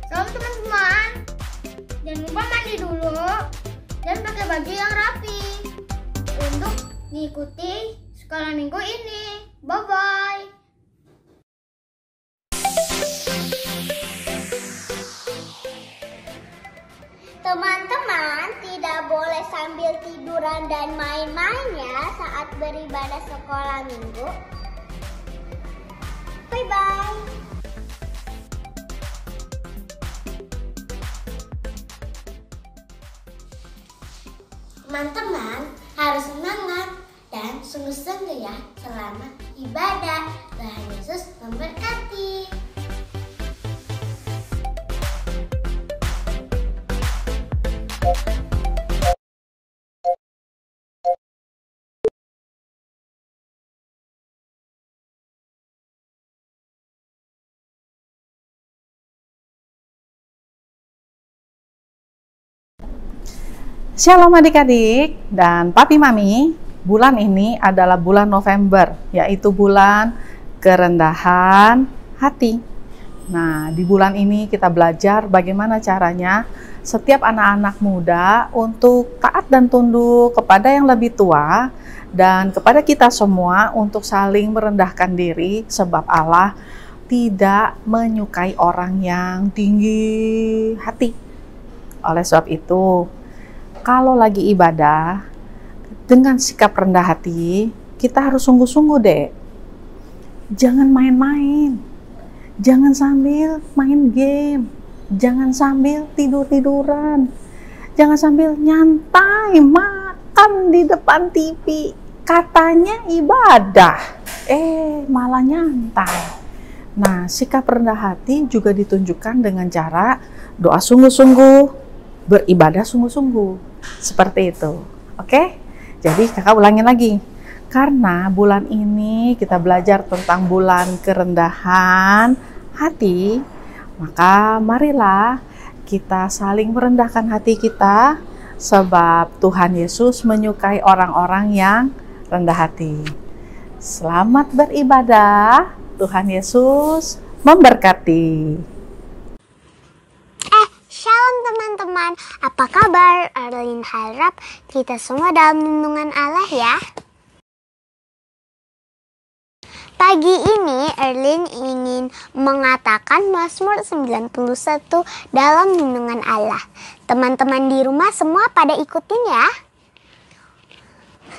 Selamat teman-teman, jangan lupa mandi dulu dan pakai baju yang rapi untuk mengikuti sekolah minggu ini. Bye-bye. Teman-teman tidak boleh sambil tiduran dan main-main ya saat beribadah sekolah minggu. Bye-bye. Teman-teman harus semangat dan sungguh-sungguh ya selama ibadah. Tuhan Yesus memberkati. Shalom adik-adik dan papi mami, bulan ini adalah bulan November, yaitu bulan kerendahan hati. Nah, di bulan ini kita belajar bagaimana caranya setiap anak-anak muda untuk taat dan tunduk kepada yang lebih tua dan kepada kita semua untuk saling merendahkan diri, sebab Allah tidak menyukai orang yang tinggi hati. Oleh sebab itu, kalau lagi ibadah dengan sikap rendah hati, kita harus sungguh-sungguh deh. Jangan main-main, jangan sambil main game, jangan sambil tidur-tiduran, jangan sambil nyantai makan di depan TV. Katanya ibadah, malah nyantai. Nah, sikap rendah hati juga ditunjukkan dengan cara doa sungguh-sungguh, beribadah sungguh-sungguh. Seperti itu. Oke? Jadi kakak ulangin lagi. Karena bulan ini kita belajar tentang bulan kerendahan hati, maka marilah kita saling merendahkan hati kita, sebab Tuhan Yesus menyukai orang-orang yang rendah hati. Selamat beribadah. Tuhan Yesus memberkati. Shalom teman-teman, apa kabar? Erlin harap kita semua dalam lindungan Allah ya. Pagi ini Erlin ingin mengatakan Mazmur 91 dalam lindungan Allah. Teman-teman di rumah semua pada ikutin ya.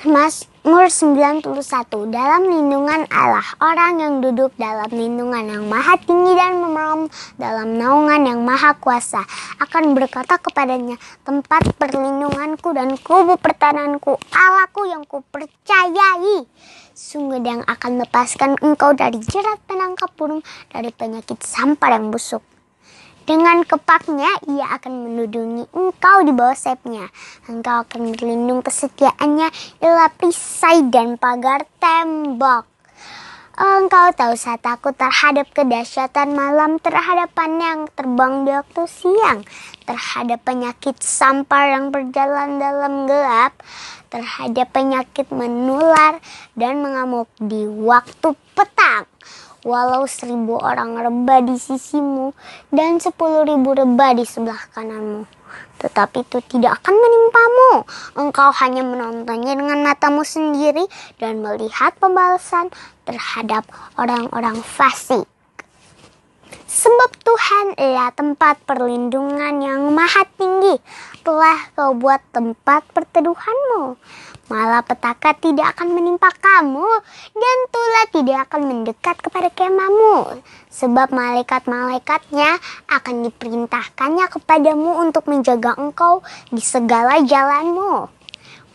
Mazmur 91 dalam lindungan Allah. Orang yang duduk dalam lindungan yang maha tinggi dan memerem dalam naungan yang maha kuasa akan berkata kepadanya, tempat perlindunganku dan kubu pertahananku, Allahku yang kupercayai. Sungguh dia yang akan lepaskan engkau dari jerat penangkap burung, dari penyakit sampar yang busuk. Dengan kepaknya ia akan melindungi engkau di bawah sayapnya. Engkau akan berlindung kesetiaannya ialah perisai dan pagar tembok. Engkau tahu saat takut terhadap kedahsyatan malam, terhadap panah yang terbang di waktu siang, terhadap penyakit sampar yang berjalan dalam gelap, terhadap penyakit menular dan mengamuk di waktu petang. Walau 1.000 orang rebah di sisimu dan 10.000 rebah di sebelah kananmu, tetapi itu tidak akan menimpamu. Engkau hanya menontonnya dengan matamu sendiri dan melihat pembalasan terhadap orang-orang fasik. Sebab Tuhan adalah tempat perlindungan yang maha tinggi, telah kau buat tempat perteduhanmu. Malapetaka tidak akan menimpa kamu, dan tulah tidak akan mendekat kepada kemahmu. Sebab malaikat-malaikatnya akan diperintahkannya kepadamu untuk menjaga engkau di segala jalanmu.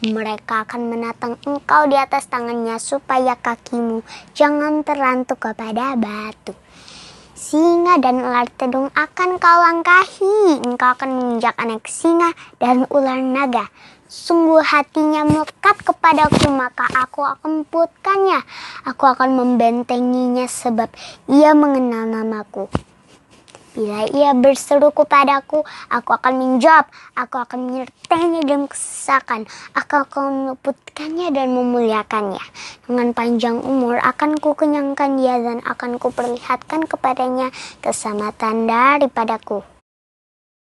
Mereka akan menatang engkau di atas tangannya supaya kakimu jangan terlantuk kepada batu. Singa dan ular tedung akan kau langkahi. Engkau akan menginjak anak singa dan ular naga. Sungguh hatinya melekat kepadaku, maka aku akan emputkannya. Aku akan membentenginya sebab ia mengenal namaku. Bila ia berseru kepadaku, aku akan menjawab. Aku akan menyertainya dalam kesesakan. Aku akan meluputkannya dan memuliakannya. Dengan panjang umur akan kukenyangkan dia dan akan kuperlihatkan kepadanya keselamatan daripadaku.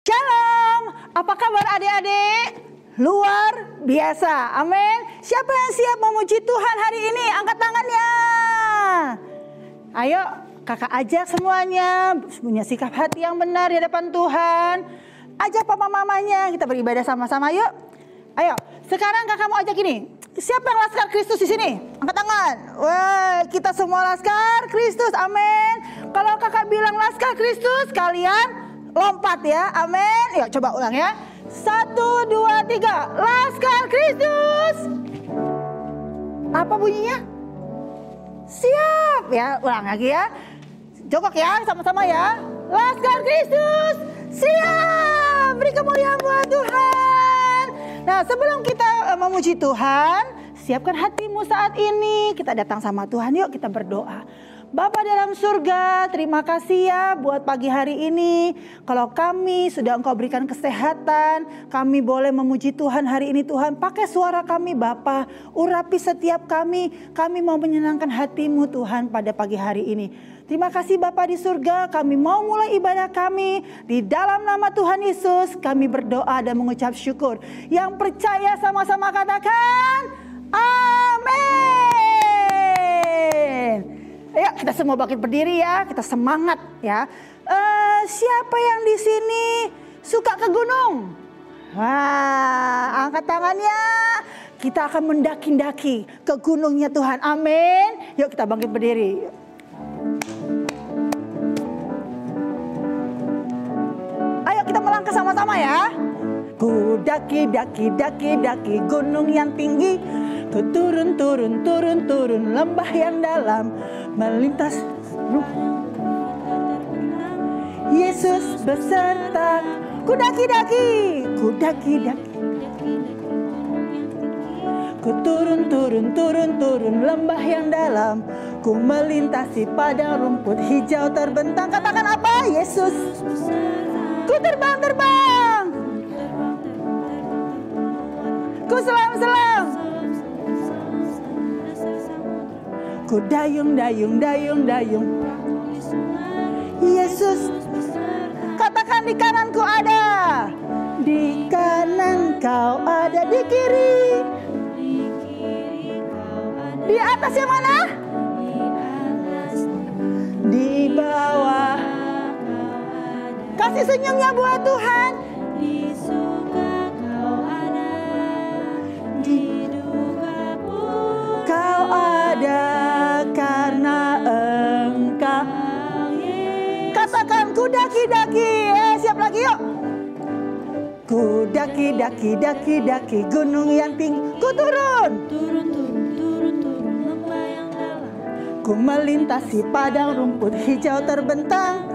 Shalom, apa kabar adik-adik? Luar biasa, amin. Siapa yang siap memuji Tuhan hari ini? Angkat tangannya. Ayo, kakak ajak semuanya punya sikap hati yang benar di hadapan Tuhan. Ajak papa mamanya, kita beribadah sama-sama yuk. Ayo, sekarang kakak mau ajak ini. Siapa yang laskar Kristus di sini? Angkat tangan. Wah, kita semua laskar Kristus, amin. Kalau kakak bilang laskar Kristus, kalian lompat ya, amin. Yuk coba ulang ya. 1, 2, 3, Laskar Kristus. Apa bunyinya? Siap ya, ulang lagi ya. Jongkok ya, sama-sama ya. Laskar Kristus, siap. Beri kemuliaan buat Tuhan. Nah, sebelum kita memuji Tuhan, siapkan hatimu saat ini. Kita datang sama Tuhan, yuk kita berdoa. Bapa dalam surga, terima kasih ya buat pagi hari ini. Kalau kami sudah Engkau berikan kesehatan, kami boleh memuji Tuhan hari ini Tuhan. Pakai suara kami Bapa, urapi setiap kami mau menyenangkan hati-Mu Tuhan pada pagi hari ini. Terima kasih Bapa di surga, kami mau mulai ibadah kami. Di dalam nama Tuhan Yesus kami berdoa dan mengucap syukur. Yang percaya sama-sama katakan, amin. Ayo kita semua bangkit berdiri ya, kita semangat ya. Siapa yang di sini suka ke gunung? Wah, angkat tangannya. Kita akan mendaki-daki ke gunungnya Tuhan, amin. Yuk kita bangkit berdiri. Ayo kita melangkah sama-sama ya. Ku daki gunung yang tinggi. Ku turun lembah yang dalam, melintas Yesus beserta. Ku daki ku turun lembah yang dalam, ku melintasi padang rumput hijau terbentang. Katakan apa? Yesus. Ku terbang, ku selam. Ku dayung. Yesus. Katakan di kananku ada. Di kanan kau ada, di kiri. Di atas yang mana? Di bawah. Kasih senyumnya buat Tuhan. Di suka kau ada. Di duka pun kau ada. Karena Engkau. Katakan ku daki. Siap lagi yuk. Ku daki gunung yang tinggi. Ku turun lembah yang dalam. Ku melintasi padang rumput hijau terbentang.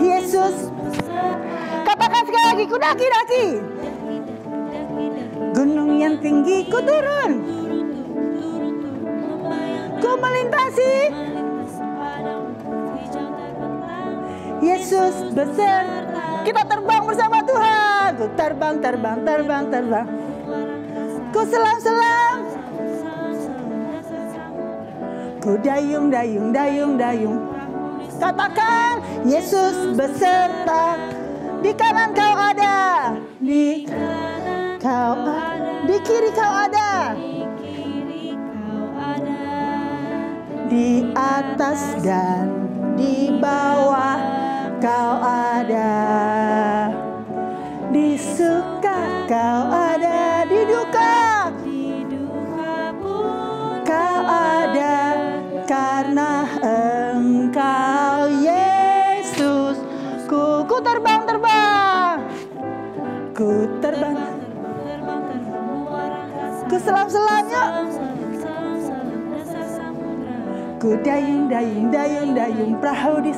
Yesus. Katakan sekali lagi, ku daki. Gunung yang tinggi, ku turun. Ku melintasi. Yesus beserta. Kita terbang bersama Tuhan. Ku terbang. Ku selam. Ku dayung. Katakan Yesus beserta. Di kanan kau ada. Di kiri kau ada. Di atas dan di bawah kau ada. Di suka kau ada, di duka pun kau ada. Karena Engkau Yesus. Ku terbang. Ku terbang. Ku selam-selamnya. Ku dayung perahu di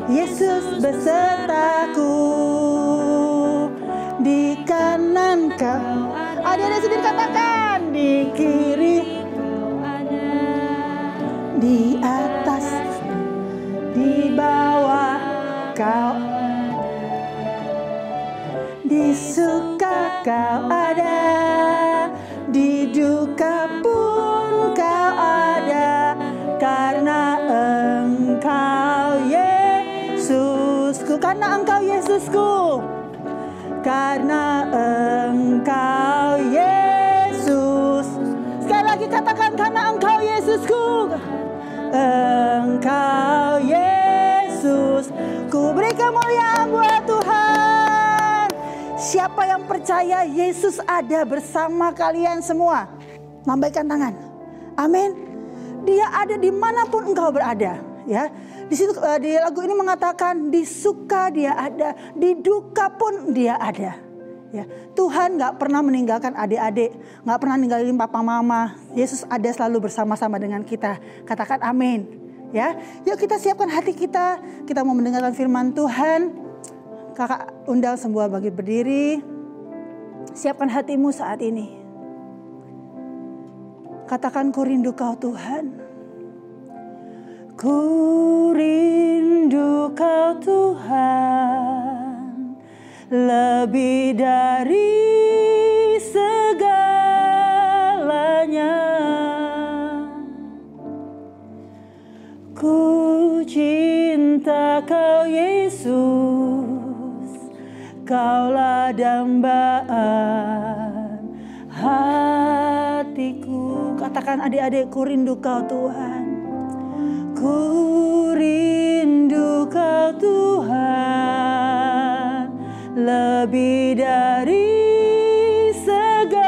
Yesus besertaku di kanan kau. Adik-adik sendiri katakan, di kiri, di atas, di bawah kau, di suka kau ada, di duka pun kau ada, karena Engkau Yesusku, karena Engkau Yesusku, karena Engkau Yesus. Sekali lagi katakan, karena Engkau Yesusku, Engkau Yesus. Ku beri kemuliaan buat Tuhan. Siapa yang percaya Yesus ada bersama kalian semua? Lambaikan tangan. Amin. Dia ada dimanapun engkau berada, ya. Di situ di lagu ini mengatakan, di suka Dia ada, di duka pun Dia ada. Ya, Tuhan nggak pernah meninggalkan adik-adik, nggak pernah ninggalin papa mama. Yesus ada selalu bersama-sama dengan kita. Katakan amin. Ya, yuk kita siapkan hati kita. Kita mau mendengarkan firman Tuhan. Kakak undang semua bagi berdiri. Siapkan hatimu saat ini. Katakan, ku rindu Kau Tuhan. Ku rindu Kau Tuhan, lebih dari segalanya. Ku cinta Kau Yesus, Kaulah dambaan hatiku. Katakan adik-adik, ku rindu Kau Tuhan. Ku rindu Kau Tuhan, lebih dari segalanya.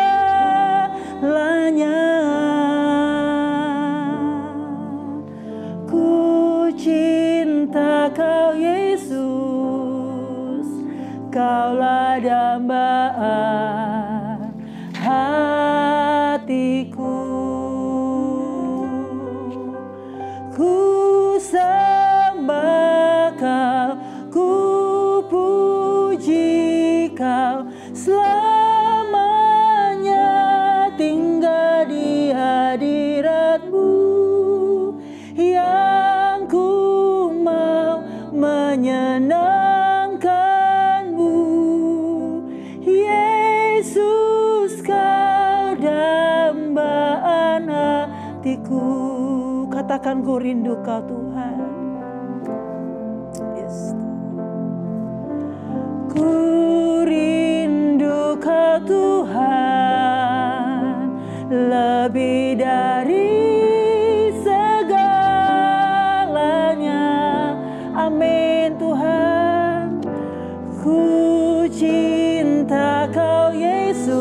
Ku cinta Kau Yesus, Kaulah dambaan hatiku. Ku sembah Kau, ku puji Kau, selamanya tinggal di hadirat-Mu, yang ku mau menyenangkan-Mu. Yesus, Kau dambaan hatiku. Katakan, ku rindu Kau Tuhan. Yes. Ku rindu Kau Tuhan, lebih dari segalanya. Amin Tuhan. Ku cinta Kau Yesus,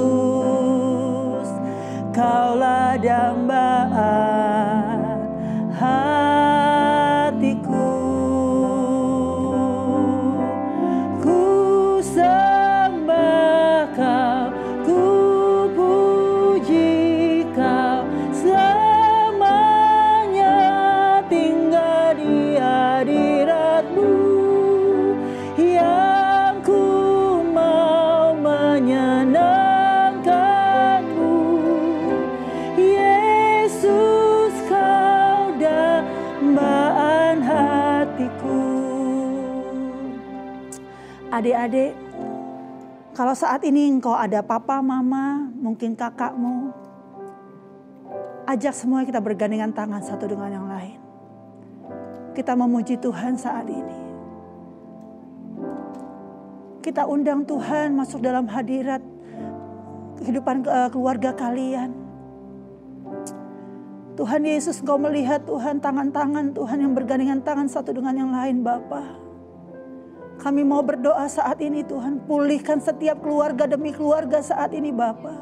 Kaulah dambaan hatiku. Ku sembah Kau, ku puji Kau, selamanya tinggal di hadirat-Mu, yang ku mau menyenangkan-Mu. Yesus, Kau dambaan hatiku. Adik-adik, kalau saat ini engkau ada papa, mama, mungkin kakakmu, ajak semua kita bergandengan tangan satu dengan yang lain. Kita memuji Tuhan saat ini. Kita undang Tuhan masuk dalam hadirat kehidupan keluarga kalian. Tuhan Yesus, Engkau melihat Tuhan tangan-tangan Tuhan yang bergandengan tangan satu dengan yang lain, Bapa. Kami mau berdoa saat ini Tuhan, pulihkan setiap keluarga demi keluarga saat ini Bapa.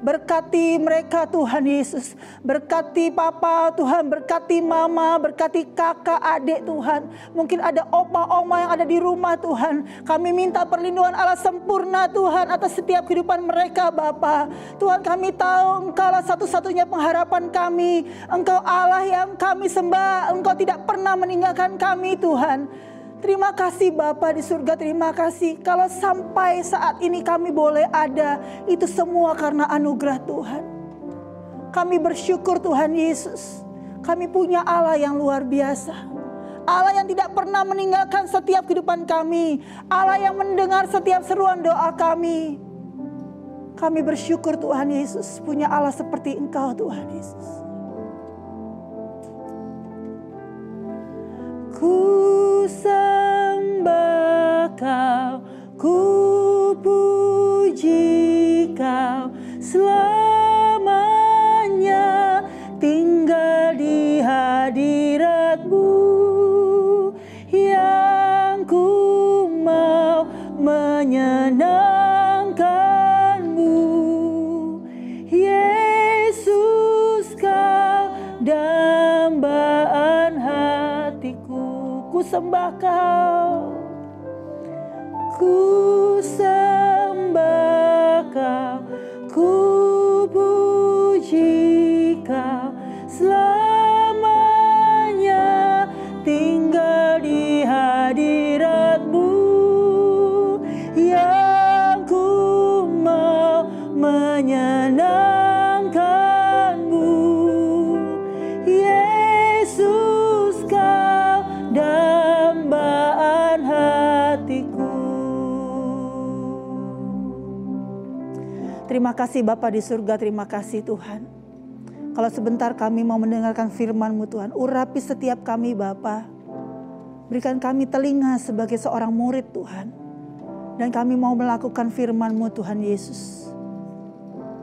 Berkati mereka Tuhan Yesus. Berkati papa Tuhan, berkati mama, berkati kakak, adik Tuhan. Mungkin ada opa, oma yang ada di rumah Tuhan. Kami minta perlindungan Allah sempurna Tuhan atas setiap kehidupan mereka Bapa. Tuhan, kami tahu Engkaulah satu-satunya pengharapan kami. Engkau Allah yang kami sembah. Engkau tidak pernah meninggalkan kami Tuhan. Terima kasih Bapa di surga, terima kasih. Kalau sampai saat ini kami boleh ada, itu semua karena anugerah Tuhan. Kami bersyukur Tuhan Yesus. Kami punya Allah yang luar biasa. Allah yang tidak pernah meninggalkan setiap kehidupan kami. Allah yang mendengar setiap seruan doa kami. Kami bersyukur Tuhan Yesus, punya Allah seperti Engkau Tuhan Yesus. Ku sembah Kau, ku puji Kau, selamanya tinggal di hadirat-Mu, yang ku mau menyenangkan-Mu. Yesus, Kau dambaan hatiku. Ku sembah Kau, ku sembah Kau, ku puji Kau, selamanya tinggal di hadirat-Mu, yang ku mau menyenangkan-Mu. Yesus, Kau dambaan hatiku. Terima kasih Bapa di surga, terima kasih Tuhan. Kalau sebentar kami mau mendengarkan firman-Mu Tuhan, urapi setiap kami Bapa. Berikan kami telinga sebagai seorang murid Tuhan. Dan kami mau melakukan firman-Mu Tuhan Yesus.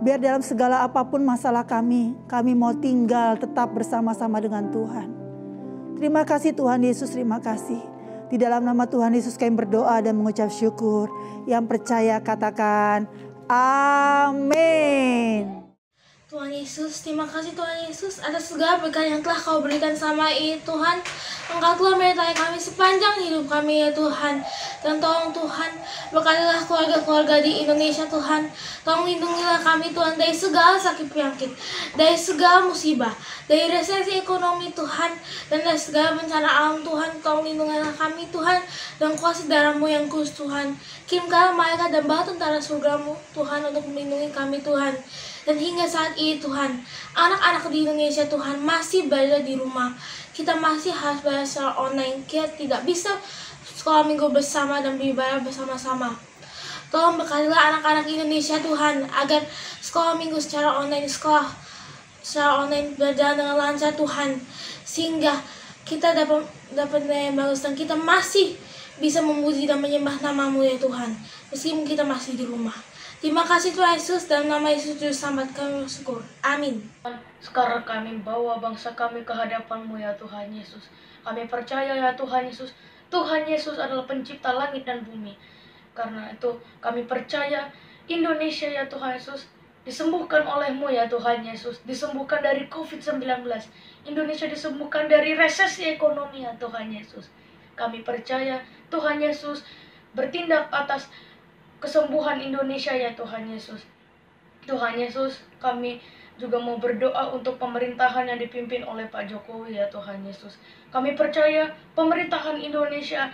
Biar dalam segala apapun masalah kami mau tinggal tetap bersama-sama dengan Tuhan. Terima kasih Tuhan Yesus, terima kasih. Di dalam nama Tuhan Yesus kami berdoa dan mengucap syukur. Yang percaya katakan amin. Tuhan Yesus, terima kasih Tuhan Yesus atas segala berkat yang telah Kau berikan sama Tuhan. Engkau telah menyertai kami sepanjang hidup kami ya Tuhan. Dan tolong Tuhan, berkatilah keluarga-keluarga di Indonesia Tuhan. Tolong lindungilah kami Tuhan dari segala sakit penyakit, dari segala musibah, dari resesi ekonomi Tuhan, dan dari segala bencana alam Tuhan. Tolong lindungilah kami Tuhan, dan kuasa darah-Mu yang kudus Tuhan. Kirimkanlah malaikat dan bala tentara surga-Mu Tuhan untuk melindungi kami Tuhan. Dan hingga saat ini Tuhan, anak-anak di Indonesia Tuhan masih berada di rumah. Kita masih harus belajar secara online. Kita tidak bisa sekolah minggu bersama dan beribadah bersama-sama. Tolong berkatilah anak-anak Indonesia Tuhan, agar sekolah minggu secara online berjalan dengan lancar Tuhan. Sehingga kita dapat nilai yang bagus dan kita masih bisa memuji dan menyembah nama-Mu ya Tuhan. Meskipun kita masih di rumah. Terima kasih Tuhan Yesus, dalam nama Yesus Juru Selamat kami bersyukur. Amin. Sekarang kami bawa bangsa kami ke hadapan-Mu ya Tuhan Yesus. Kami percaya ya Tuhan Yesus, Tuhan Yesus adalah pencipta langit dan bumi. Karena itu kami percaya Indonesia ya Tuhan Yesus disembuhkan oleh-Mu ya Tuhan Yesus. Disembuhkan dari COVID-19. Indonesia disembuhkan dari resesi ekonomi ya Tuhan Yesus. Kami percaya Tuhan Yesus bertindak atas kesembuhan Indonesia ya Tuhan Yesus. Tuhan Yesus, kami juga mau berdoa untuk pemerintahan yang dipimpin oleh Pak Jokowi ya Tuhan Yesus. Kami percaya pemerintahan Indonesia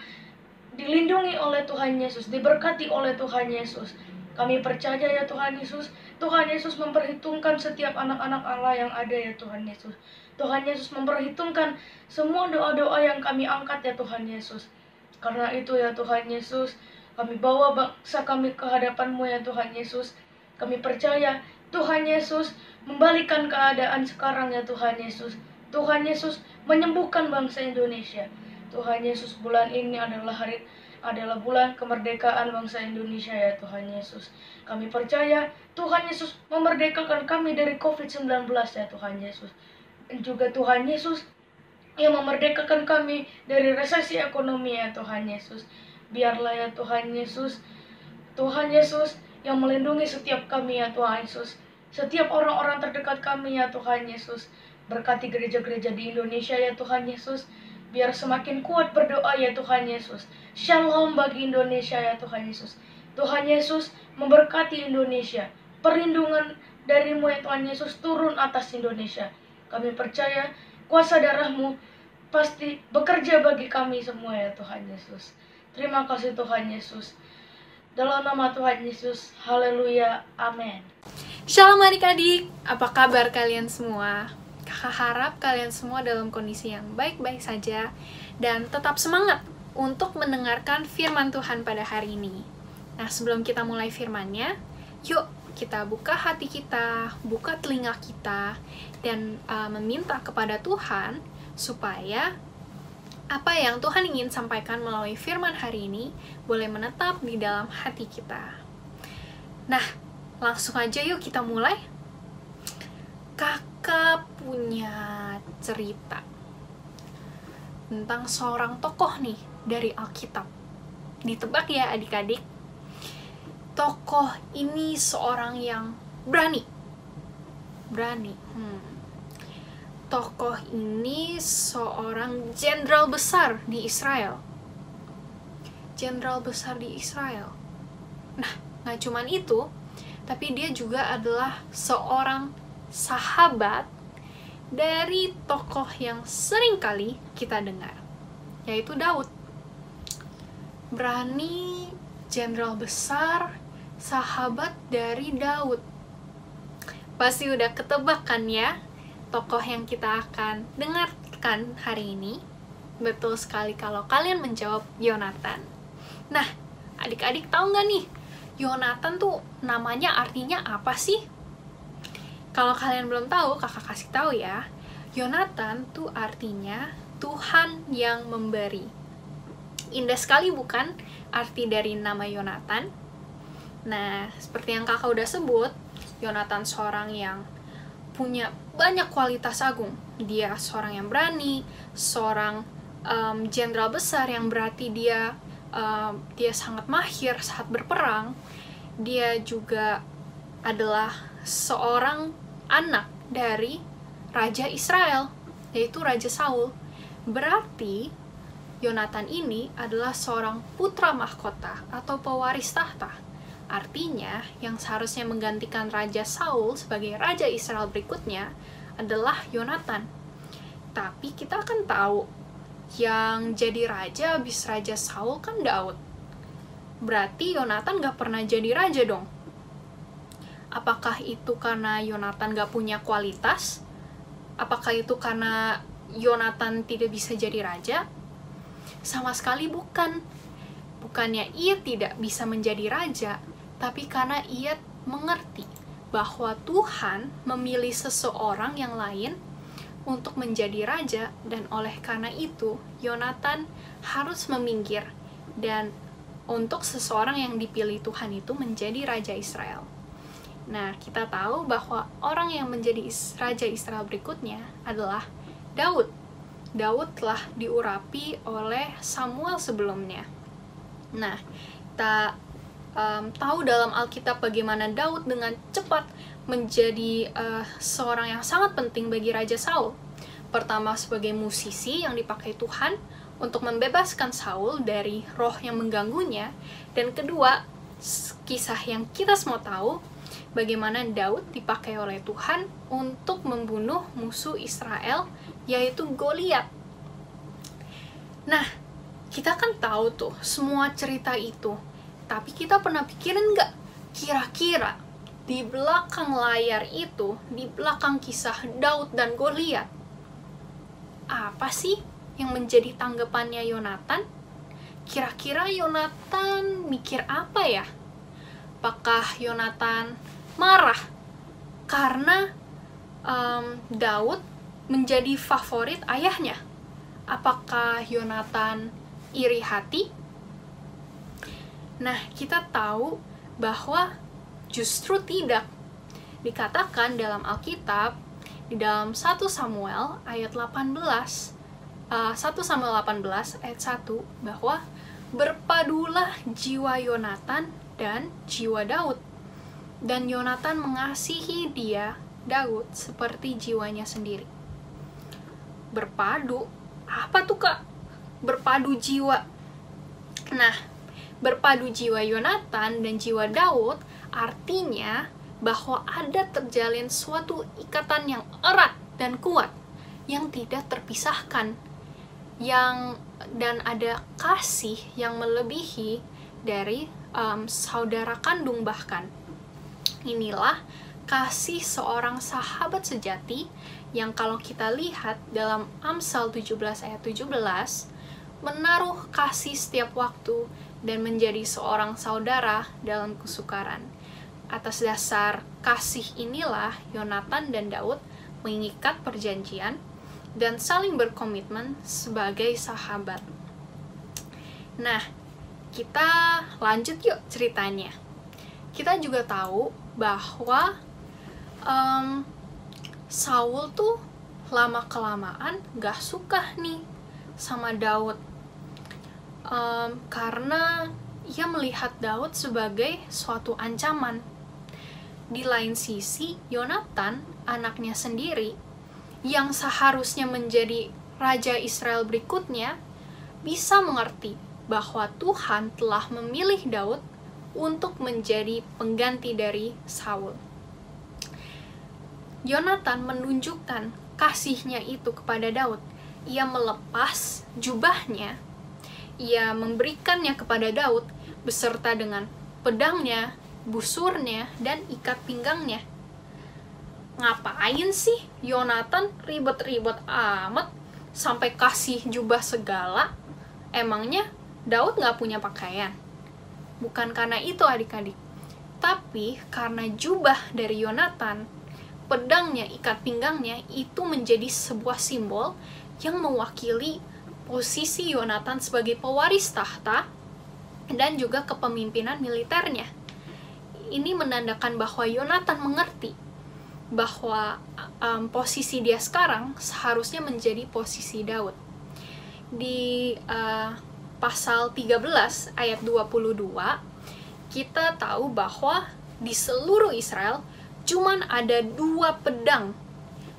dilindungi oleh Tuhan Yesus, diberkati oleh Tuhan Yesus. Kami percaya ya Tuhan Yesus, Tuhan Yesus memperhitungkan setiap anak-anak Allah yang ada ya Tuhan Yesus. Tuhan Yesus memperhitungkan semua doa-doa yang kami angkat ya Tuhan Yesus. Karena itu ya Tuhan Yesus, kami bawa bangsa kami ke hadapan-Mu ya Tuhan Yesus. Kami percaya Tuhan Yesus membalikan keadaan sekarang ya Tuhan Yesus. Tuhan Yesus menyembuhkan bangsa Indonesia. Tuhan Yesus, bulan ini adalah bulan kemerdekaan bangsa Indonesia ya Tuhan Yesus. Kami percaya Tuhan Yesus memerdekakan kami dari COVID-19 ya Tuhan Yesus. Dan juga Tuhan Yesus yang memerdekakan kami dari resesi ekonomi ya Tuhan Yesus. Biarlah ya Tuhan Yesus yang melindungi setiap kami ya Tuhan Yesus. setiap orang-orang terdekat kami ya Tuhan Yesus. Berkati gereja-gereja di Indonesia ya Tuhan Yesus, biar semakin kuat berdoa ya Tuhan Yesus. Shalom bagi Indonesia ya Tuhan Yesus. Tuhan Yesus memberkati Indonesia. Perlindungan dari-Mu ya Tuhan Yesus turun atas Indonesia. Kami percaya kuasa darah-Mu pasti bekerja bagi kami semua ya Tuhan Yesus. Terima kasih Tuhan Yesus. Dalam nama Tuhan Yesus, haleluya, amin. Shalom adik-adik, apa kabar kalian semua? Kakak harap kalian semua dalam kondisi yang baik-baik saja dan tetap semangat untuk mendengarkan firman Tuhan pada hari ini. Nah, sebelum kita mulai firman-Nya, yuk kita buka hati kita, buka telinga kita, dan meminta kepada Tuhan supaya apa yang Tuhan ingin sampaikan melalui firman hari ini boleh menetap di dalam hati kita. Nah, langsung aja yuk kita mulai. Kakak punya cerita tentang seorang tokoh nih dari Alkitab. Ditebak ya adik-adik. Tokoh ini seorang yang berani. Tokoh ini seorang jenderal besar di Israel. Nah, gak cuman itu, tapi dia juga adalah seorang sahabat dari tokoh yang sering kali kita dengar, yaitu Daud. Berani, jenderal besar, sahabat dari Daud. Pasti udah ketebak kan ya tokoh yang kita akan dengarkan hari ini? Betul sekali kalau kalian menjawab Yonatan. Nah, adik-adik tahu nggak nih, Yonatan tuh namanya artinya apa sih? Kalau kalian belum tahu, kakak kasih tahu ya. Yonatan tuh artinya Tuhan yang memberi. Indah sekali bukan arti dari nama Yonatan? Nah, seperti yang kakak udah sebut, Yonatan seorang yang punya banyak kualitas agung. Dia seorang yang berani, seorang jenderal besar yang berarti dia sangat mahir saat berperang. Dia juga adalah seorang anak dari Raja Israel, yaitu Raja Saul. Berarti Yonatan ini adalah seorang putra mahkota atau pewaris tahta. Artinya, yang seharusnya menggantikan Raja Saul sebagai Raja Israel berikutnya adalah Yonatan. Tapi kita kan tahu, yang jadi raja habis Raja Saul kan Daud. Berarti Yonatan gak pernah jadi raja dong. Apakah itu karena Yonatan gak punya kualitas? Apakah itu karena Yonatan tidak bisa jadi raja? Sama sekali bukan. Bukannya ia tidak bisa menjadi raja, tapi karena ia mengerti bahwa Tuhan memilih seseorang yang lain untuk menjadi raja, dan oleh karena itu Yonatan harus meminggir dan untuk seseorang yang dipilih Tuhan itu menjadi Raja Israel. Nah, kita tahu bahwa orang yang menjadi Raja Israel berikutnya adalah Daud. Daud telah diurapi oleh Samuel sebelumnya. Nah, kita tahu dalam Alkitab bagaimana Daud dengan cepat menjadi seorang yang sangat penting bagi Raja Saul. Pertama, sebagai musisi yang dipakai Tuhan untuk membebaskan Saul dari roh yang mengganggunya. Dan kedua, kisah yang kita semua tahu, bagaimana Daud dipakai oleh Tuhan untuk membunuh musuh Israel, yaitu Goliat. Nah, kita kan tahu tuh semua cerita itu, tapi kita pernah pikirin nggak, kira-kira di belakang layar itu, di belakang kisah Daud dan Goliat, apa sih yang menjadi tanggapannya Yonatan? Kira-kira Yonatan mikir apa ya? Apakah Yonatan marah karena Daud menjadi favorit ayahnya? Apakah Yonatan iri hati? Nah, kita tahu bahwa justru tidak. Dikatakan dalam Alkitab, di dalam 1 Samuel ayat 18, 1 Samuel 18 ayat 1, bahwa berpadulah jiwa Yonatan dan jiwa Daud. dan Yonatan mengasihi dia, Daud, seperti jiwanya sendiri. Berpadu? Apa tuh, Kak? Berpadu jiwa. Nah, berpadu jiwa Yonatan dan jiwa Daud artinya bahwa ada terjalin suatu ikatan yang erat dan kuat yang tidak terpisahkan, dan ada kasih yang melebihi dari saudara kandung bahkan. Inilah kasih seorang sahabat sejati yang kalau kita lihat dalam Amsal 17 ayat 17, menaruh kasih setiap waktu dan menjadi seorang saudara dalam kesukaran. Atas dasar kasih inilah Yonatan dan Daud mengikat perjanjian dan saling berkomitmen sebagai sahabat. Nah, kita lanjut yuk ceritanya. Kita juga tahu bahwa Saul tuh lama-kelamaan gak suka nih sama Daud, karena ia melihat Daud sebagai suatu ancaman. Di lain sisi, Yonatan, anaknya sendiri, yang seharusnya menjadi raja Israel berikutnya, bisa mengerti bahwa Tuhan telah memilih Daud untuk menjadi pengganti dari Saul. Yonatan menunjukkan kasihnya itu kepada Daud. Ia melepas jubahnya, ia memberikannya kepada Daud beserta dengan pedangnya, busurnya, dan ikat pinggangnya. Ngapain sih Yonatan ribet-ribet amat sampai kasih jubah segala? Emangnya Daud gak punya pakaian? Bukan karena itu adik-adik, tapi karena jubah dari Yonatan, pedangnya, ikat pinggangnya itu menjadi sebuah simbol yang mewakili posisi Yonatan sebagai pewaris tahta dan juga kepemimpinan militernya. Ini menandakan bahwa Yonatan mengerti bahwa posisi dia sekarang seharusnya menjadi posisi Daud. Di pasal 13 ayat 22, kita tahu bahwa di seluruh Israel cuman ada 2 pedang.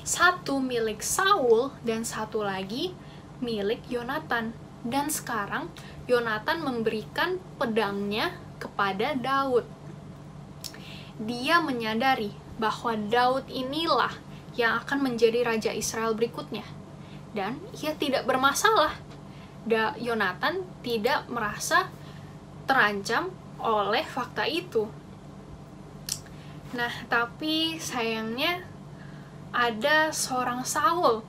Satu milik Saul dan satu lagi milik Yonatan. Dan sekarang Yonatan memberikan pedangnya kepada Daud. Dia menyadari bahwa Daud inilah yang akan menjadi raja Israel berikutnya. Dan ia tidak bermasalah. Yonatan tidak merasa terancam oleh fakta itu. Nah, tapi sayangnya ada seorang Saul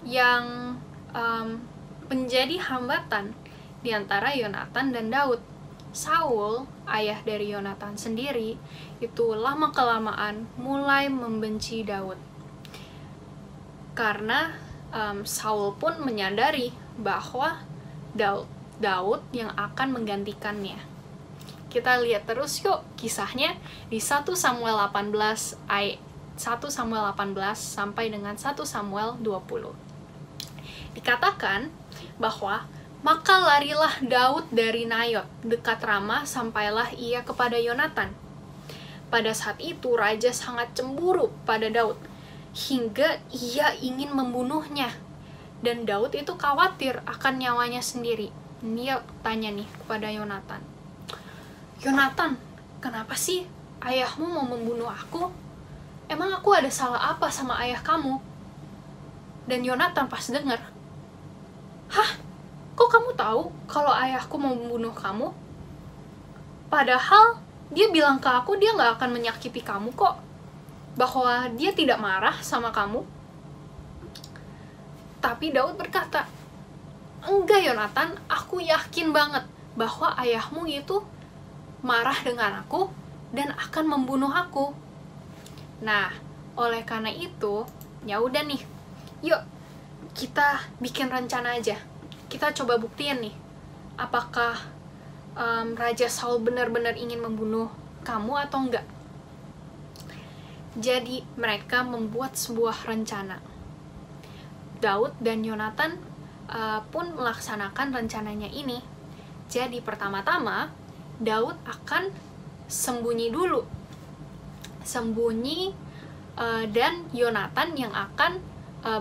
yang menjadi hambatan di antara Yonatan dan Daud. Saul, ayah dari Yonatan sendiri, itu lama-kelamaan mulai membenci Daud. Karena Saul pun menyadari bahwa Daud yang akan menggantikannya. Kita lihat terus yuk kisahnya di 1 Samuel 18 sampai dengan 1 Samuel 20. Dikatakan bahwa maka larilah Daud dari Nayot dekat Rama sampailah ia kepada Yonatan. Pada saat itu raja sangat cemburu pada Daud hingga ia ingin membunuhnya. Dan Daud itu khawatir akan nyawanya sendiri. Dia tanya nih kepada Yonatan, Yonatan, kenapa sih ayahmu mau membunuh aku? Emang aku ada salah apa sama ayah kamu? Dan Yonatan pas dengar, hah? Kok kamu tahu kalau ayahku mau membunuh kamu? Padahal dia bilang ke aku dia gak akan menyakiti kamu kok. Bahwa dia tidak marah sama kamu. Tapi Daud berkata, enggak Yonatan, aku yakin banget bahwa ayahmu itu marah dengan aku dan akan membunuh aku. Nah, oleh karena itu, ya udah nih, yuk kita bikin rencana aja. Kita coba buktiin nih, apakah Raja Saul benar-benar ingin membunuh kamu atau enggak. Jadi mereka membuat sebuah rencana. Daud dan Yonatan pun melaksanakan rencananya ini. Jadi pertama-tama Daud akan sembunyi dulu sembunyi dan Yonatan yang akan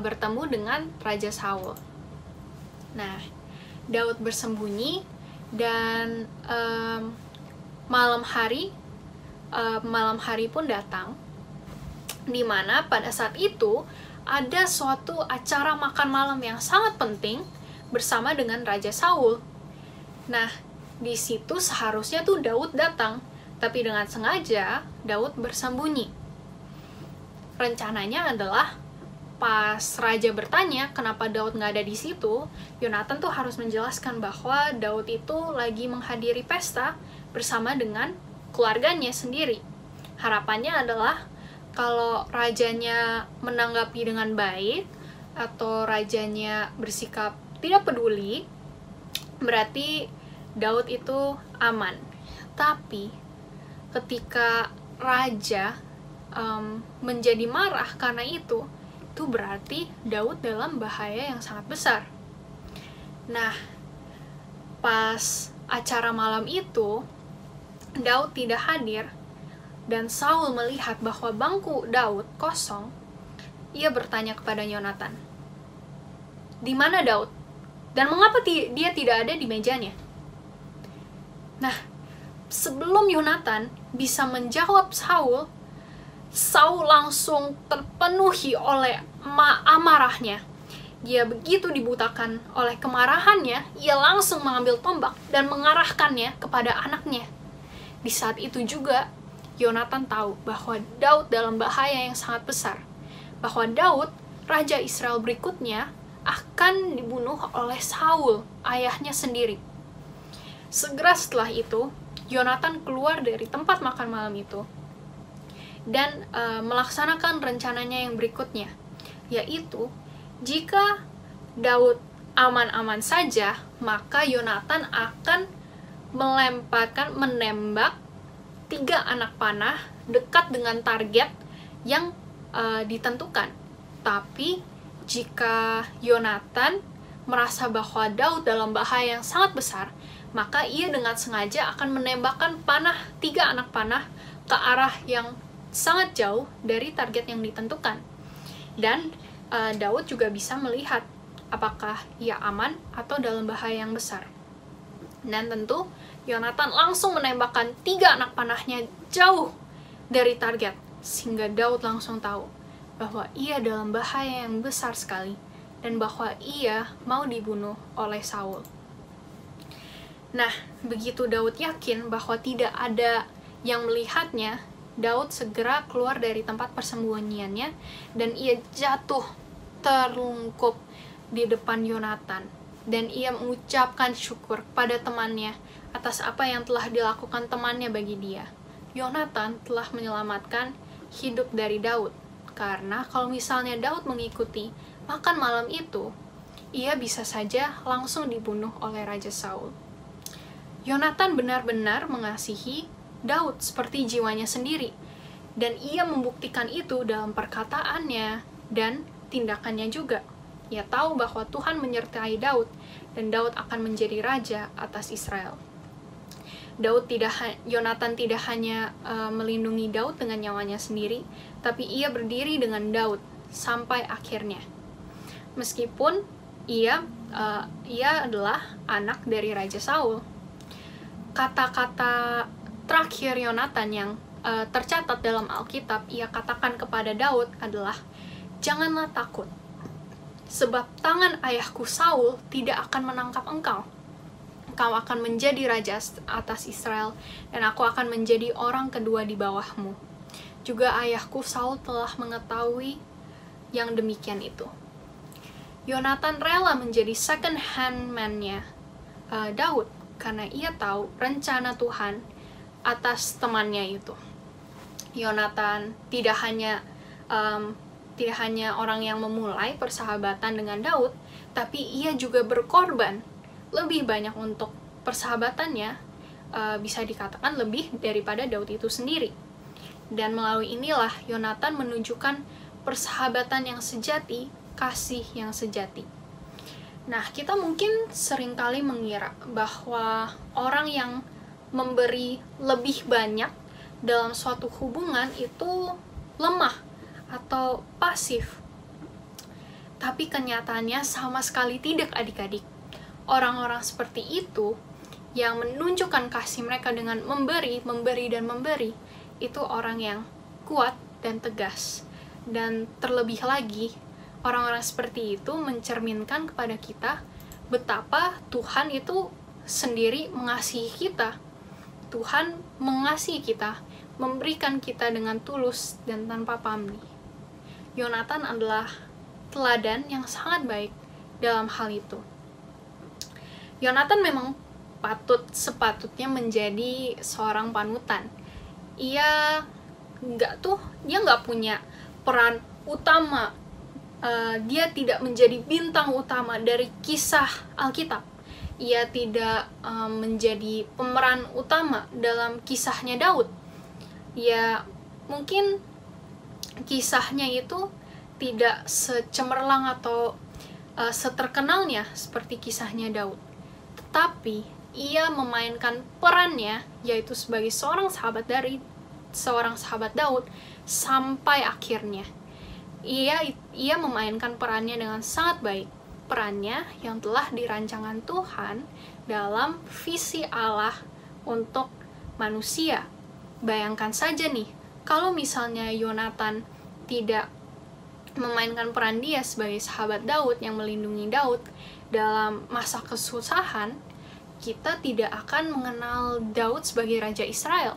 bertemu dengan Raja Saul. Nah, Daud bersembunyi dan malam hari pun datang, di mana pada saat itu ada suatu acara makan malam yang sangat penting bersama dengan Raja Saul. Nah, di situ seharusnya tuh Daud datang, tapi dengan sengaja Daud bersembunyi. Rencananya adalah pas Raja bertanya kenapa Daud nggak ada di situ, Yonatan tuh harus menjelaskan bahwa Daud itu lagi menghadiri pesta bersama dengan keluarganya sendiri. Harapannya adalah kalau rajanya menanggapi dengan baik atau rajanya bersikap tidak peduli, berarti Daud itu aman. Tapi ketika raja menjadi marah karena itu berarti Daud dalam bahaya yang sangat besar. Nah, pas acara malam itu Daud tidak hadir dan Saul melihat bahwa bangku Daud kosong, ia bertanya kepada Yonatan, "Di mana Daud? Dan mengapa dia tidak ada di mejanya?" Nah, sebelum Yonatan bisa menjawab Saul langsung terpenuhi oleh amarahnya. Dia begitu dibutakan oleh kemarahannya, ia langsung mengambil tombak dan mengarahkannya kepada anaknya. Di saat itu juga, Yonatan tahu bahwa Daud dalam bahaya yang sangat besar. Bahwa Daud, raja Israel berikutnya, akan dibunuh oleh Saul, ayahnya sendiri. Segera setelah itu, Yonatan keluar dari tempat makan malam itu dan melaksanakan rencananya yang berikutnya, yaitu jika Daud aman-aman saja, maka Yonatan akan menembak 3 anak panah dekat dengan target yang ditentukan. Tapi jika Yonatan merasa bahwa Daud dalam bahaya yang sangat besar, maka ia dengan sengaja akan menembakkan 3 anak panah ke arah yang sangat jauh dari target yang ditentukan. Dan Daud juga bisa melihat apakah ia aman atau dalam bahaya yang besar. Dan tentu Yonatan langsung menembakkan 3 anak panahnya jauh dari target, sehingga Daud langsung tahu bahwa ia dalam bahaya yang besar sekali dan bahwa ia mau dibunuh oleh Saul. Nah, begitu Daud yakin bahwa tidak ada yang melihatnya, Daud segera keluar dari tempat persembunyiannya dan ia jatuh terlungkup di depan Yonatan. Dan ia mengucapkan syukur pada temannya atas apa yang telah dilakukan temannya bagi dia. Yonatan telah menyelamatkan hidup dari Daud. Karena kalau misalnya Daud mengikuti makan malam itu, ia bisa saja langsung dibunuh oleh Raja Saul. Yonatan benar-benar mengasihi Daud seperti jiwanya sendiri. Dan ia membuktikan itu dalam perkataannya dan tindakannya juga. Ia tahu bahwa Tuhan menyertai Daud dan Daud akan menjadi raja atas Israel. Yonatan tidak hanya melindungi Daud dengan nyawanya sendiri, tapi ia berdiri dengan Daud sampai akhirnya. Meskipun ia adalah anak dari Raja Saul. Kata-kata terakhir Yonatan yang tercatat dalam Alkitab, ia katakan kepada Daud adalah, "Janganlah takut, sebab tangan ayahku Saul tidak akan menangkap engkau. Engkau akan menjadi raja atas Israel, dan aku akan menjadi orang kedua di bawahmu." Juga ayahku Saul telah mengetahui yang demikian itu. Yonatan rela menjadi second hand man-nya Daud, karena ia tahu rencana Tuhan atas temannya itu. Yonatan tidak hanya orang yang memulai persahabatan dengan Daud, tapi ia juga berkorban lebih banyak untuk persahabatannya, bisa dikatakan lebih daripada Daud itu sendiri. Dan melalui inilah Yonatan menunjukkan persahabatan yang sejati, kasih yang sejati. Nah, kita mungkin seringkali mengira bahwa orang yang memberi lebih banyak dalam suatu hubungan itu lemah atau pasif. Tapi kenyataannya sama sekali tidak, adik-adik. Orang-orang seperti itu yang menunjukkan kasih mereka dengan memberi, dan memberi, itu orang yang kuat dan tegas. Dan terlebih lagi, orang-orang seperti itu mencerminkan kepada kita betapa Tuhan itu sendiri mengasihi kita. Tuhan mengasihi kita, memberikan kita dengan tulus dan tanpa pamrih. Yonatan adalah teladan yang sangat baik dalam hal itu. Yonatan memang sepatutnya menjadi seorang panutan. Dia nggak punya peran utama. Dia tidak menjadi bintang utama dari kisah Alkitab. Ia tidak menjadi pemeran utama dalam kisahnya Daud. Ya, mungkin kisahnya itu tidak secemerlang atau seterkenalnya seperti kisahnya Daud. Tetapi ia memainkan perannya, yaitu sebagai seorang sahabat Daud sampai akhirnya. Ia memainkan perannya dengan sangat baik. Perannya yang telah dirancangkan Tuhan dalam visi Allah untuk manusia. Bayangkan saja nih, kalau misalnya Yonatan tidak memainkan peran dia sebagai sahabat Daud yang melindungi Daud dalam masa kesusahan, kita tidak akan mengenal Daud sebagai Raja Israel.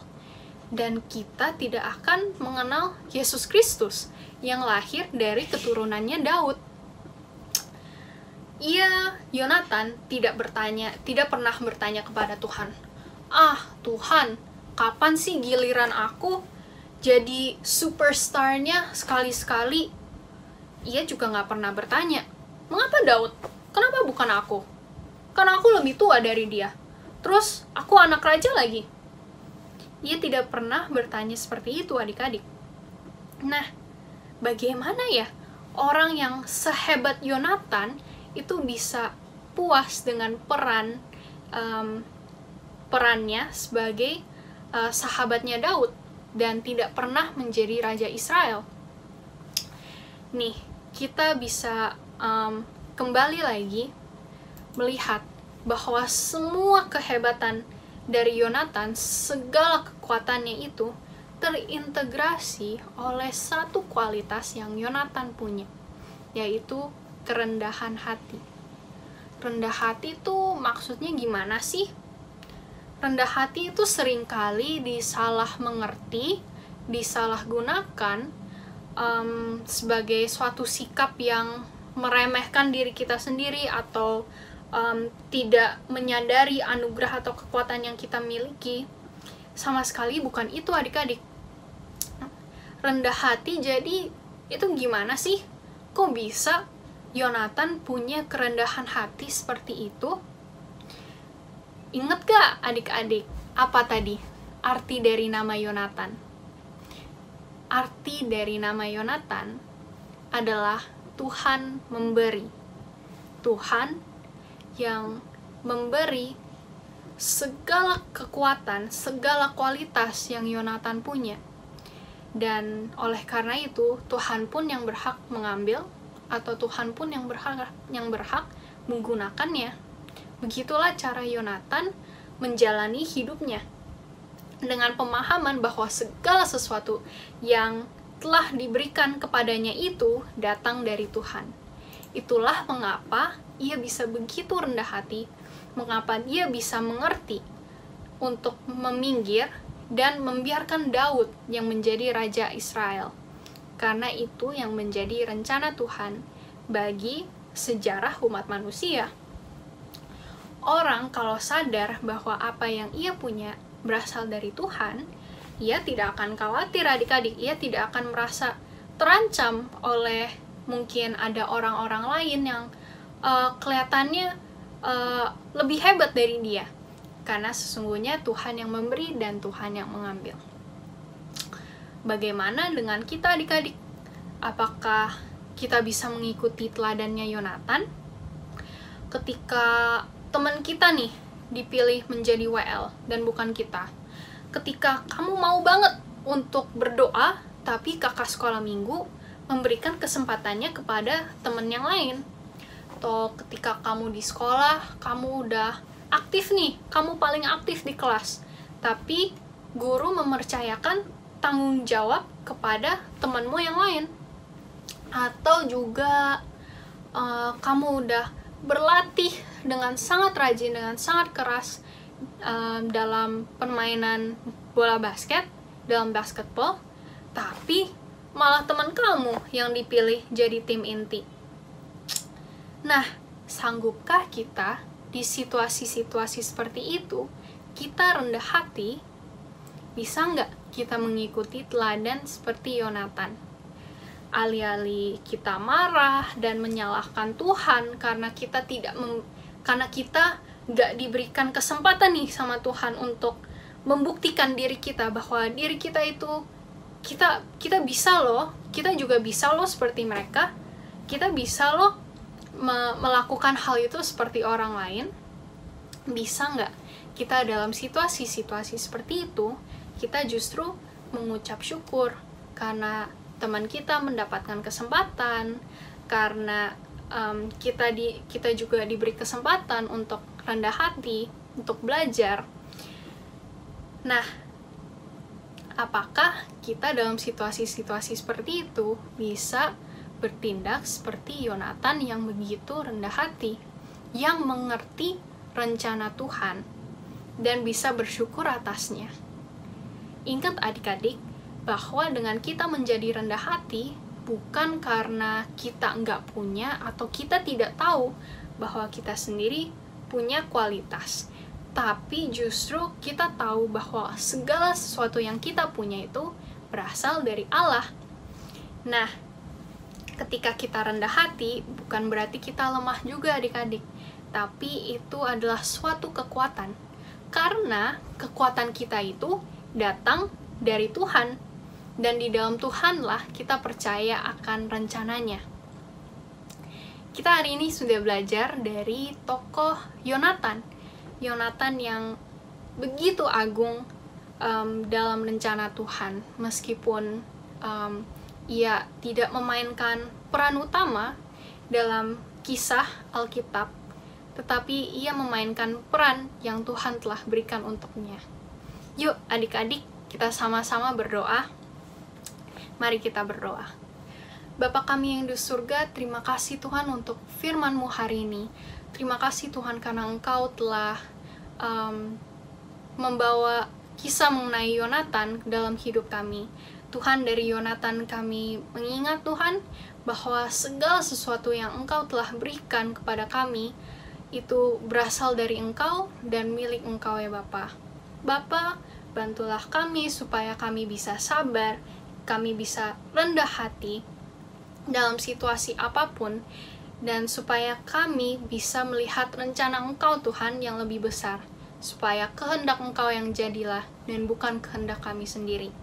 Dan kita tidak akan mengenal Yesus Kristus yang lahir dari keturunannya Daud. Yonatan tidak pernah bertanya kepada Tuhan, Tuhan, kapan sih giliran aku jadi superstarnya sekali-sekali? Ia juga nggak pernah bertanya, mengapa Daud? Kenapa bukan aku? Karena aku lebih tua dari dia. Terus, aku anak raja lagi. Ia tidak pernah bertanya seperti itu, adik-adik. Nah, bagaimana ya orang yang sehebat Yonatan itu bisa puas dengan perannya sebagai sahabatnya Daud dan tidak pernah menjadi Raja Israel? Nih, kita bisa kembali lagi melihat bahwa semua kehebatan dari Yonatan, segala kekuatannya itu terintegrasi oleh satu kualitas yang Yonatan punya, yaitu kerendahan hati. Rendah hati itu maksudnya gimana sih? Rendah hati itu seringkali disalah mengerti, disalahgunakan sebagai suatu sikap yang meremehkan diri kita sendiri atau tidak menyadari anugerah atau kekuatan yang kita miliki. Sama sekali bukan itu, adik-adik. Rendah hati jadi itu gimana sih? Kok bisa Yonatan punya kerendahan hati seperti itu? Ingat gak adik-adik, apa tadi arti dari nama Yonatan? Arti dari nama Yonatan adalah Tuhan memberi. Tuhan yang memberi segala kekuatan, segala kualitas yang Yonatan punya. Dan oleh karena itu, Tuhan pun yang berhak mengambil, atau Tuhan pun yang berhak menggunakannya. Begitulah cara Yonatan menjalani hidupnya, dengan pemahaman bahwa segala sesuatu yang telah diberikan kepadanya itu datang dari Tuhan. Itulah mengapa ia bisa begitu rendah hati, mengapa dia bisa mengerti untuk meminggir dan membiarkan Daud yang menjadi Raja Israel. Karena itu yang menjadi rencana Tuhan bagi sejarah umat manusia. Orang kalau sadar bahwa apa yang ia punya berasal dari Tuhan, ia tidak akan khawatir, adik-adik. Ia tidak akan merasa terancam oleh mungkin ada orang-orang lain yang kelihatannya lebih hebat dari dia. Karena sesungguhnya Tuhan yang memberi dan Tuhan yang mengambil. Bagaimana dengan kita, adik-adik? Apakah kita bisa mengikuti teladannya Yonatan? Ketika teman kita nih dipilih menjadi WL dan bukan kita, ketika kamu mau banget untuk berdoa, tapi kakak sekolah minggu memberikan kesempatannya kepada teman yang lain. Atau ketika kamu di sekolah, kamu udah aktif nih, kamu paling aktif di kelas, tapi guru mempercayakan tanggung jawab kepada temanmu yang lain. Atau juga kamu udah berlatih dengan sangat rajin, dengan sangat keras dalam permainan bola basket, dalam basketball, tapi malah teman kamu yang dipilih jadi tim inti. Nah, sanggupkah kita di situasi-situasi seperti itu, kita rendah hati? Bisa nggak kita mengikuti teladan seperti Yonatan? Alih-alih kita marah dan menyalahkan Tuhan karena kita nggak diberikan kesempatan nih sama Tuhan untuk membuktikan diri kita bahwa diri kita itu kita bisa loh, kita juga bisa loh seperti mereka, kita bisa loh melakukan hal itu seperti orang lain. Bisa nggak kita dalam situasi-situasi seperti itu, kita justru mengucap syukur karena teman kita mendapatkan kesempatan, karena kita juga diberi kesempatan untuk rendah hati, untuk belajar. Nah, apakah kita dalam situasi-situasi seperti itu bisa bertindak seperti Yonatan yang begitu rendah hati, yang mengerti rencana Tuhan dan bisa bersyukur atasnya? Ingat adik-adik, bahwa dengan kita menjadi rendah hati bukan karena kita nggak punya atau kita tidak tahu bahwa kita sendiri punya kualitas, tapi justru kita tahu bahwa segala sesuatu yang kita punya itu berasal dari Allah. Nah, ketika kita rendah hati bukan berarti kita lemah juga adik-adik, tapi itu adalah suatu kekuatan, karena kekuatan kita itu datang dari Tuhan. Dan di dalam Tuhanlah kita percaya akan rencananya. Kita hari ini sudah belajar dari tokoh Yonatan. Yonatan yang begitu agung dalam rencana Tuhan. Meskipun ia tidak memainkan peran utama dalam kisah Alkitab, tetapi ia memainkan peran yang Tuhan telah berikan untuknya. Yuk adik-adik, kita sama-sama berdoa. Mari kita berdoa. Bapa kami yang di surga, terima kasih Tuhan untuk firman-Mu hari ini. Terima kasih Tuhan karena Engkau telah membawa kisah mengenai Yonatan dalam hidup kami. Tuhan, dari Yonatan kami mengingat Tuhan bahwa segala sesuatu yang Engkau telah berikan kepada kami itu berasal dari Engkau dan milik Engkau ya Bapa. Bapa, bantulah kami supaya kami bisa sabar, kami bisa rendah hati dalam situasi apapun, dan supaya kami bisa melihat rencana Engkau Tuhan yang lebih besar, supaya kehendak Engkau yang jadilah dan bukan kehendak kami sendiri.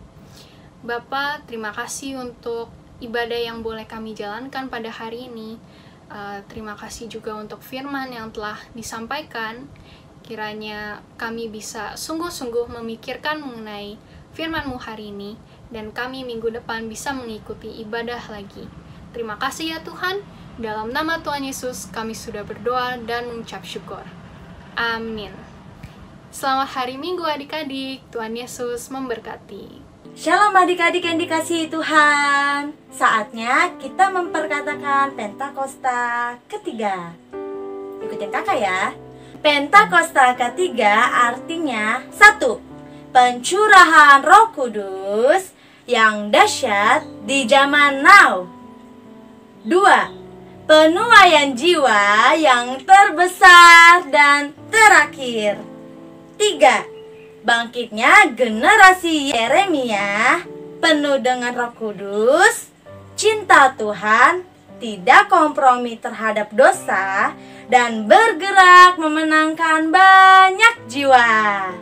Bapa, terima kasih untuk ibadah yang boleh kami jalankan pada hari ini. Terima kasih juga untuk firman yang telah disampaikan. Kiranya kami bisa sungguh-sungguh memikirkan mengenai firman-Mu hari ini, dan kami minggu depan bisa mengikuti ibadah lagi. Terima kasih ya Tuhan, dalam nama Tuhan Yesus kami sudah berdoa dan mengucap syukur. Amin. Selamat hari Minggu adik-adik, Tuhan Yesus memberkati. Shalom adik-adik yang dikasihi Tuhan. Saatnya kita memperkatakan Pentakosta ketiga. Ikutin kakak ya. Pentakosta ketiga artinya 1. Pencurahan Roh Kudus yang dahsyat di zaman now. 2. Penuaian jiwa yang terbesar dan terakhir. 3. Bangkitnya generasi Yeremia penuh dengan Roh Kudus, cinta Tuhan, tidak kompromi terhadap dosa, dan bergerak memenangkan banyak jiwa.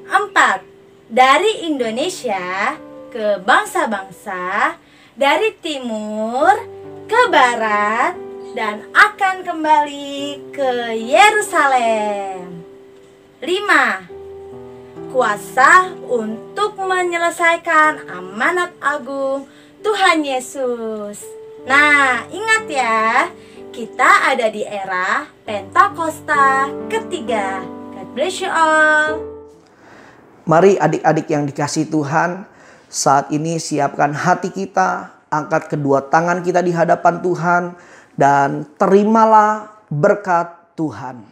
4. Dari Indonesia ke bangsa-bangsa, dari timur ke barat, dan akan kembali ke Yerusalem. 5. kuasa untuk menyelesaikan amanat agung Tuhan Yesus. Nah, ingat ya, kita ada di era Pentakosta ketiga. God bless you all. Mari adik-adik yang dikasihi Tuhan, saat ini siapkan hati kita, angkat kedua tangan kita di hadapan Tuhan, dan terimalah berkat Tuhan.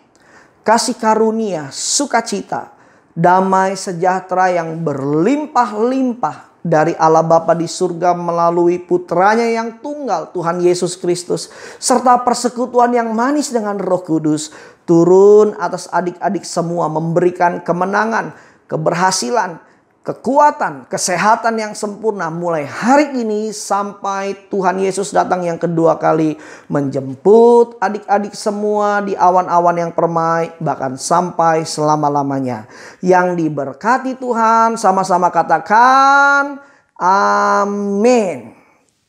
Kasih karunia, sukacita, damai sejahtera yang berlimpah-limpah dari Allah Bapa di surga melalui putranya yang tunggal Tuhan Yesus Kristus, serta persekutuan yang manis dengan Roh Kudus turun atas adik-adik semua, memberikan kemenangan, keberhasilan, kekuatan, kesehatan yang sempurna mulai hari ini sampai Tuhan Yesus datang yang kedua kali menjemput adik-adik semua di awan-awan yang permai, bahkan sampai selama-lamanya. Yang diberkati Tuhan, sama-sama katakan amin.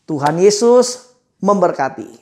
Tuhan Yesus memberkati.